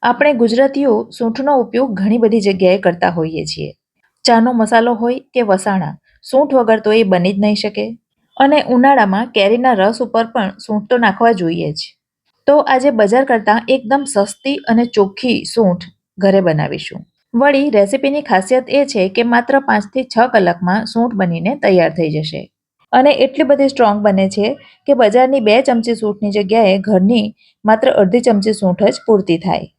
આપણે ગુજરાતીઓ સૂંઠનો ઉપયોગ ઘણી બધી જગ્યાએ કરતા હોઈએ છીએ. ચાનો મસાલો હોય કે વસાણા, સૂંઠ વગર તો એ બની જ નહીં શકે. અને ઉનાળામાં કેરીના રસ ઉપર પણ સૂંઠ તો નાખવા જોઈએ જ. તો આજે બજાર કરતાં એકદમ સસ્તી અને ચોખ્ખી સૂંઠ ઘરે બનાવીશું. વળી રેસીપીની ખાસિયત એ છે કે માત્ર 5 થી 6 કલાકમાં સૂંઠ બનીને તૈયાર થઈ જશે. અને એટલી બધી સ્ટ્રોંગ બને છે કે બજારની 2 ચમચી સૂંઠની જગ્યાએ ઘરની માત્ર અડધી ચમચી સૂંઠ જ પૂરતી થાય.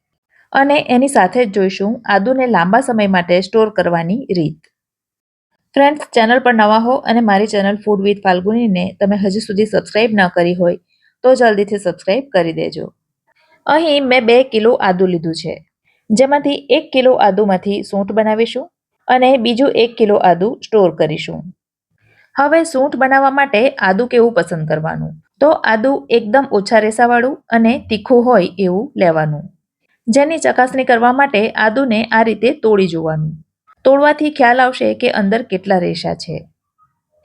અને એની સાથે જ જોઈશું આદુને લાંબા સમય માટે સ્ટોર કરવાની રીત. ફ્રેન્ડ્સ, ચેનલ પર નવા હો અને મારી ચેનલ ફૂડ વિથ ફાલ્ગુનીને તમે હજી સુધી સબસ્ક્રાઇબ ન કરી હોય તો જલ્દીથી સબસ્ક્રાઇબ કરી દેજો. અહીં મેં 2 કિલો આદુ લીધું છે, જેમાંથી 1 કિલો આદુમાંથી સૂંઠ બનાવીશું અને બીજું 1 કિલો આદુ સ્ટોર કરીશું. હવે સૂંઠ બનાવવા માટે આદુ કેવું પસંદ કરવાનું? તો આદુ એકદમ ઓછા રેસાવાળું અને તીખું હોય એવું લેવાનું. જેની ચકાસણી કરવા માટે આદુને આ રીતે તોડી જોવાનું. તોડવાથી ખ્યાલ આવશે કે અંદર કેટલા રેશા છે.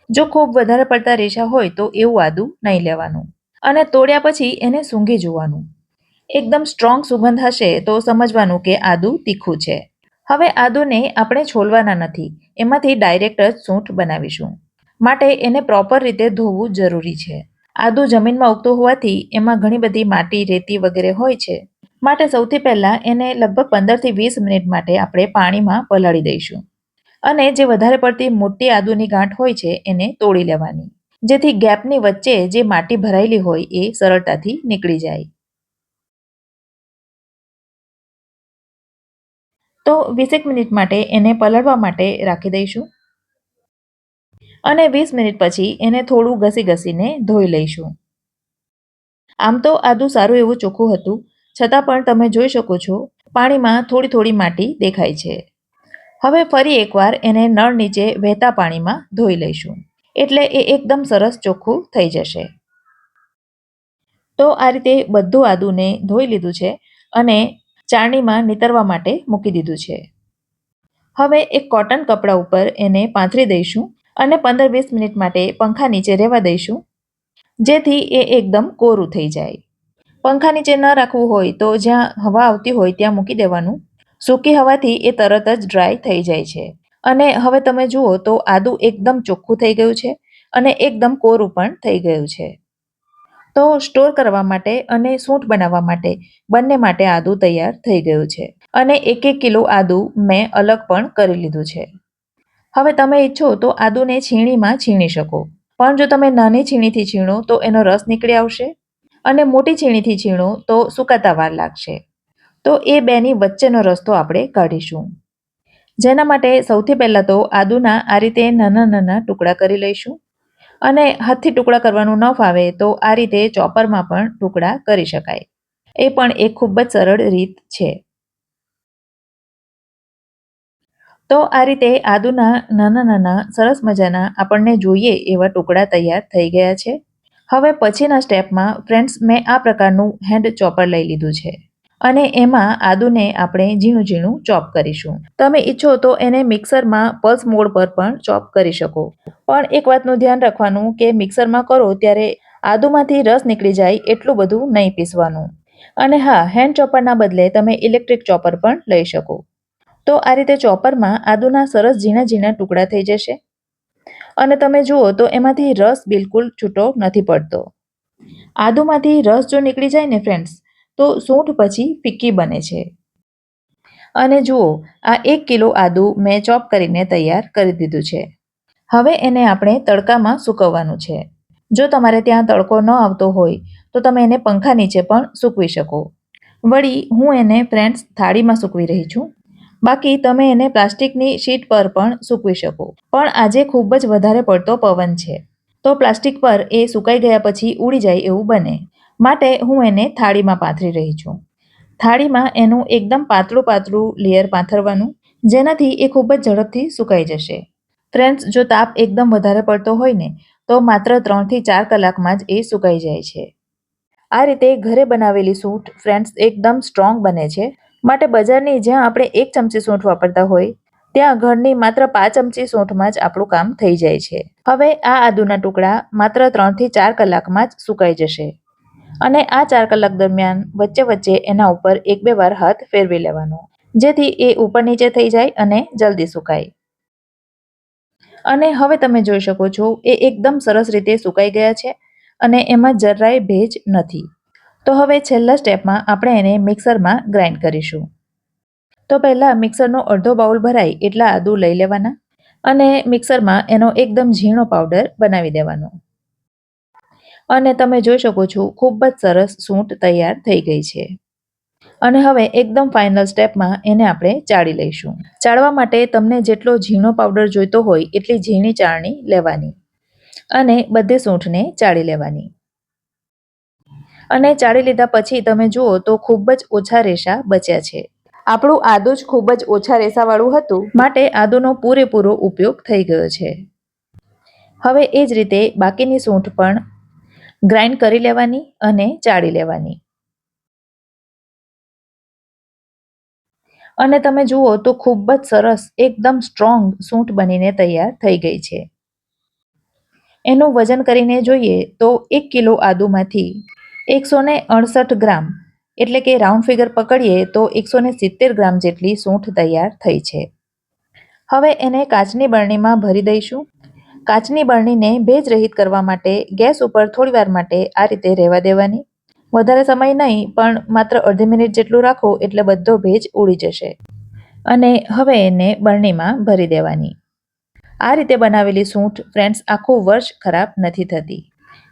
જો ખૂબ વધારે પડતા રેશા હોય તો એવું આદુ નહીં લેવાનું. અને તોડ્યા પછી એને સૂંઘી જોવાનું. એકદમ સ્ટ્રોંગ સુગંધ હશે તો સમજવાનું કે આદુ તીખું છે. હવે આદુને આપણે છોલવાના નથી, એમાંથી ડાયરેક્ટ જ સૂંઠ બનાવીશું. માટે એને પ્રોપર રીતે ધોવું જરૂરી છે. આદુ જમીનમાં ઉગતું હોવાથી એમાં ઘણી બધી માટી, રેતી વગેરે હોય છે. માટે સૌથી પહેલાં એને લગભગ 15 થી 20 મિનિટ માટે આપણે પાણીમાં પલાળી દઈશું. અને જે વધારે પડતી મોટી આદુની ગાંઠ હોય છે એને તોડી લેવાની, જેથી ગેપની વચ્ચે જે માટી ભરાયેલી હોય એ સરળતાથી નીકળી જાય. તો 20 મિનિટ માટે એને પલાળવા માટે રાખી દઈશું. અને 20 મિનિટ પછી એને થોડું ઘસીને ધોઈ લઈશું. આમ તો આદુ સારું એવું ચોખ્ખું હતું, છતાં પણ તમે જોઈ શકો છો પાણીમાં થોડી માટી દેખાય છે. હવે ફરી એકવાર એને નળ નીચે વહેતા પાણીમાં ધોઈ લઈશું, એટલે એ એકદમ સરસ ચોખ્ખું થઈ જશે. તો આ રીતે બધું આદુને ધોઈ લીધું છે અને ચાળણીમાં નીતરવા માટે મૂકી દીધું છે. હવે એક કોટન કપડા ઉપર એને પાથરી દઈશું અને 15-20 મિનિટ માટે પંખા નીચે રહેવા દઈશું, જેથી એ એકદમ કોરું થઈ જાય. પંખા નીચે ન રાખવું હોય તો જ્યાં હવા આવતી હોય ત્યાં મૂકી દેવાનું. સૂકી હવાથી એ તરત જ ડ્રાય થઈ જાય છે. અને હવે તમે જુઓ તો આદુ એકદમ ચોખ્ખું થઈ ગયું છે અને એકદમ કોરું પણ થઈ ગયું છે. તો સ્ટોર કરવા માટે અને સૂંઠ બનાવવા માટે બંને માટે આદુ તૈયાર થઈ ગયું છે. અને 1-1 કિલો આદુ મેં અલગ પણ કરી લીધું છે. હવે તમે ઈચ્છો તો આદુને છીણીમાં છીણી શકો, પણ જો તમે નાની છીણીથી છીણો તો એનો રસ નીકળી આવશે અને મોટી છીણીથી છીણો તો સુકાતા વાર લાગશે. તો એ બેની વચ્ચેનો રસ્તો આપણે કાઢીશું. જેના માટે સૌથી પહેલાં તો આદુના આ રીતે નાના ટુકડા કરી લઈશું. અને હાથથી ટુકડા કરવાનું ન ફાવે તો આ રીતે ચોપરમાં પણ ટુકડા કરી શકાય. એ પણ એક ખૂબ જ સરળ રીત છે. તો આ રીતે આદુના નાના સરસ મજાના આપણને જોઈએ એવા ટુકડા તૈયાર થઈ ગયા છે. હવે પછીના સ્ટેપમાં ફ્રેન્ડ્સ, મેં આ પ્રકારનું હેન્ડ ચોપર લઈ લીધું છે અને એમાં આદુને આપણે ઝીણું ચોપ કરીશું. તમે ઈચ્છો તો એને મિક્સરમાં પલ્સ મોડ પર પણ ચોપ કરી શકો, પણ એક વાતનું ધ્યાન રાખવાનું કે મિક્સરમાં કરો ત્યારે આદુમાંથી રસ નીકળી જાય એટલું બધું નહીં પીસવાનું. અને હા, હેન્ડ ચોપરના બદલે તમે ઇલેક્ટ્રિક ચોપર પણ લઈ શકો. તો આ રીતે ચોપરમાં આદુના સરસ ઝીણા ટુકડા થઈ જશે. અને તમે જુઓ તો એમાંથી રસ બિલકુલ છૂટો નથી પડતો. આદુમાંથી રસ જો નીકળી જાય ને ફ્રેન્ડ્સ, તો સૂંઠ પછી ફિક્કી બને છે. અને જુઓ, આ 1 કિલો આદુ મેં ચોપ કરીને તૈયાર કરી દીધું છે. હવે એને આપણે તડકામાં સૂકવવાનું છે. જો તમારે ત્યાં તડકો ન આવતો હોય તો તમે એને પંખા નીચે પણ સૂકવી શકો. વળી હું એને ફ્રેન્ડ્સ થાળીમાં સૂકવી રહી છું. બાકી તમે એને પ્લાસ્ટિકની શીટ પર પણ સૂકવી શકો, પણ આજે ખૂબ જ વધારે પડતો પવન છે તો પ્લાસ્ટિક પર એ સુકાઈ ગયા પછી ઉડી જાય એવું બને. માટે હું એને થાળીમાં પાથરી રહી છું. થાળીમાં એનું એકદમ પાતળું લેયર પાથરવાનું, જેનાથી એ ખૂબ જ ઝડપથી સુકાઈ જશે. ફ્રેન્ડ્સ, જો તાપ એકદમ વધારે પડતો હોય ને તો માત્ર 3 થી 4 કલાકમાં જ એ સુકાઈ જાય છે. આ રીતે ઘરે બનાવેલી સૂંઠ ફ્રેન્ડ્સ એકદમ સ્ટ્રોંગ બને છે. માટે બજારની જ્યાં આપણે 1 ચમચી સૂંઠ વાપરતા હોય ત્યાં ઘરની માત્ર 5 ચમચી સૂંઠમાં જ આપણું કામ થઈ જાય છે. હવે આ આદુના ટુકડા માત્ર 3 થી 4 કલાકમાં જ સુકાઈ જશે. અને આ 4 કલાક દરમિયાન વચ્ચે વચ્ચે એના ઉપર 1-2 વાર હાથ ફેરવી લેવાનો, જેથી એ ઉપર નીચે થઈ જાય અને જલ્દી સુકાય. અને હવે તમે જોઈ શકો છો એ એકદમ સરસ રીતે સુકાઈ ગયા છે અને એમાં જરાય ભેજ નથી. તો હવે છેલ્લા સ્ટેપમાં આપણે એને મિક્સરમાં ગ્રાઇન્ડ કરીશું. તો પહેલા મિક્સરનો અડધો બાઉલ ભરાય એટલા આદુ લઈ લેવાના અને મિક્સરમાં એનો એકદમ ઝીણો પાવડર બનાવી દેવાનો. અને તમે જોઈ શકો છો ખૂબ જ સરસ સૂંઠ તૈયાર થઈ ગઈ છે. અને હવે એકદમ ફાઇનલ સ્ટેપમાં એને આપણે ચાળી લઈશું. ચાળવા માટે તમને જેટલો ઝીણો પાવડર જોઈતો હોય એટલી ઝીણી ચાળણી લેવાની અને બધી સૂંઠને ચાળી લેવાની. અને ચાળી લીધા પછી તમે જુઓ તો ખૂબ જ ઓછા રેશા બચ્યા છે. આપણું આદુ જ ખૂબ જ ઓછા રેસાવાળું હતું, માટે આદુનો પૂરેપૂરો ઉપયોગ થઈ ગયો છે. હવે એ જ રીતે બાકીની સૂંઠ પણ ગ્રાઇન્ડ કરી લેવાની અને ચાળી લેવાની. અને તમે જુઓ તો ખૂબ જ સરસ એકદમ સ્ટ્રોંગ સૂંઠ બનીને તૈયાર થઈ ગઈ છે. એનું વજન કરીને જોઈએ તો 1 કિલો આદુમાંથી 168 ગ્રામ એટલે કે રાઉન્ડ ફિગર પકડીએ તો 170 ગ્રામ જેટલી સૂંઠ તૈયાર થઈ છે. હવે એને કાચની બરણીમાં ભરી દઈશું. કાચની બરણીને ભેજ રહિત કરવા માટે ગેસ ઉપર થોડીવાર માટે આ રીતે રહેવા દેવાની. વધારે સમય નહીં, પણ માત્ર અડધી મિનિટ જેટલું રાખો એટલે બધો ભેજ ઉડી જશે. અને હવે એને બરણીમાં ભરી દેવાની. આ રીતે બનાવેલી સૂંઠ ફ્રેન્ડ્સ આખું વર્ષ ખરાબ નથી થતી.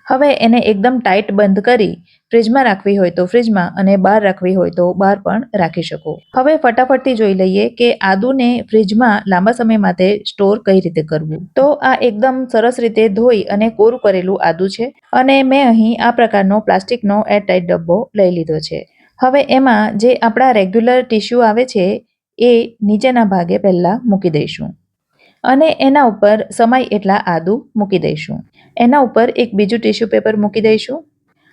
હવે એને એકદમ ટાઈટ બંધ કરી ફ્રીજમાં રાખવી હોય તો ફ્રીજમાં અને બહાર રાખવી હોય તો બહાર પણ રાખી શકો. હવે ફટાફટથી જોઈ લઈએ કે આદુને ફ્રીજમાં લાંબા સમય માટે સ્ટોર કઈ રીતે કરવું. તો આ એકદમ સરસ રીતે ધોઈ અને કોરું કરેલું આદુ છે અને મેં અહીં આ પ્રકારનો પ્લાસ્ટિકનો એરટાઈટ ડબ્બો લઈ લીધો છે. હવે એમાં જે આપણા રેગ્યુલર ટીશ્યુ આવે છે એ નીચેના ભાગે પહેલા મૂકી દઈશું અને એના ઉપર સમાય એટલા આદુ મૂકી દઈશું. એના ઉપર એક બીજું ટીશ્યુ પેપર મૂકી દઈશું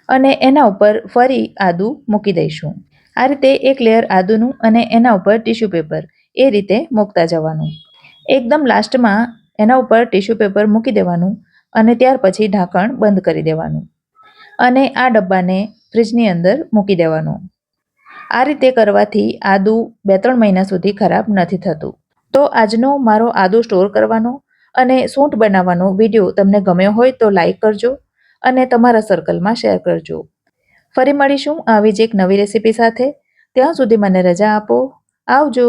અને એના ઉપર ફરી આદુ મૂકી દઈશું. આ રીતે એક લેયર આદુનું અને એના ઉપર ટીશ્યુ પેપર એ રીતે મૂકતા જવાનું. એકદમ લાસ્ટમાં એના ઉપર ટીશ્યુ પેપર મૂકી દેવાનું અને ત્યાર પછી ઢાંકણ બંધ કરી દેવાનું અને આ ડબ્બાને ફ્રીજની અંદર મૂકી દેવાનું. આ રીતે કરવાથી આદુ 2-3 મહિના સુધી ખરાબ નથી થતું. તો આજનો મારો આદુ સ્ટોર કરવાનો અને સૂંઠ બનાવવાનો વિડીયો તમને ગમ્યો હોય તો લાઈક કરજો અને તમારા સર્કલમાં શેર કરજો. ફરી મળીશું આવી જ એક નવી રેસીપી સાથે. ત્યાં સુધી મને રજા આપો. આવજો.